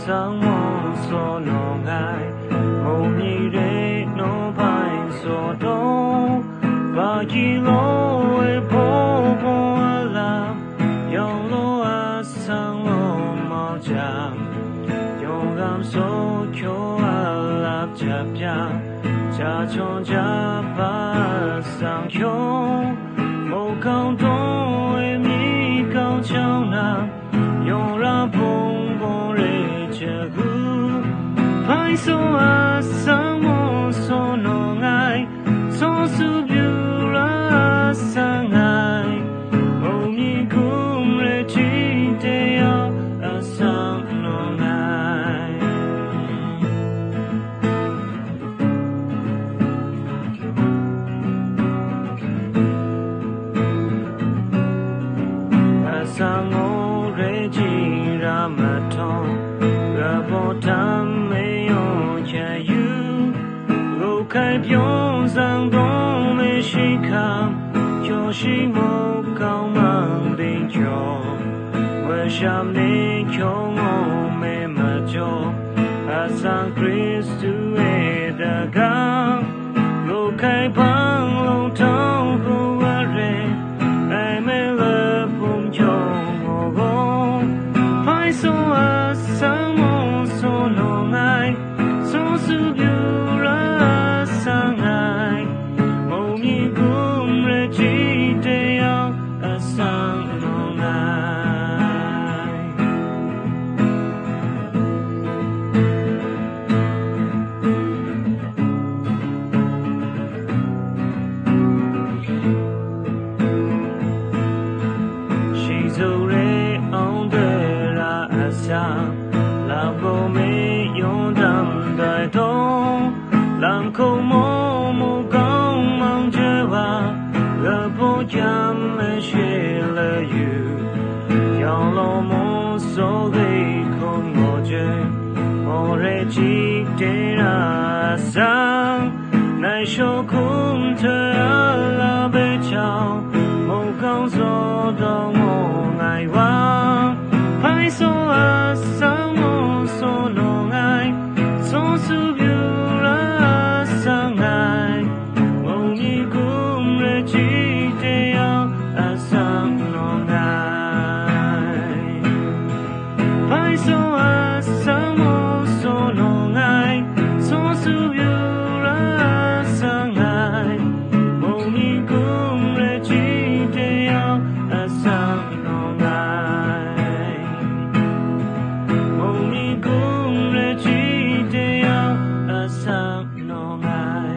sang mo so no ngai mo mi re no pai so do ba ji lo e po po la yong lo a sang lo mo cha yong gam so kyo a la cha pya cha chong cha ba sang kyo mo cao do e mi cao chang na yong ra bong bong re che gu pai so a sang mo so no ngai so su byu ra sang ngai mo mi kum re chi te ya a sang no ngai a sang o re chi ra ma thong ra bo tam me yo cha yu lo kai byong sang dong me shi kam cho shi mo cao mang ding cho wa sham ne cho mo me ma cho a sang Christu e da ga lo kai pang lo tong ko wa re ai me le pum cho mo go pai so a sang mo so no ngai so su byu ra sang ngai mo mi kum re chi te ya a sang no ngai she's a ray on the la sa la bo me yon dam dai dong lam ko mo mo gong mang je wa la bo jam me she le yu yang lo mo so de kong mo je mo re chi te ra sang nai sho kum te la be chao mo gong so dong mo ngai wa pai so a sang mo so no ngai so su byu ra sang ngai mo mi kum re chi te ya a sang no ngai pai so a sang mo so no ngai so su byu ra sang ngai mo mi kum re chi te ya a sang no ngai mo mi kum re chi te ya a sang no ngai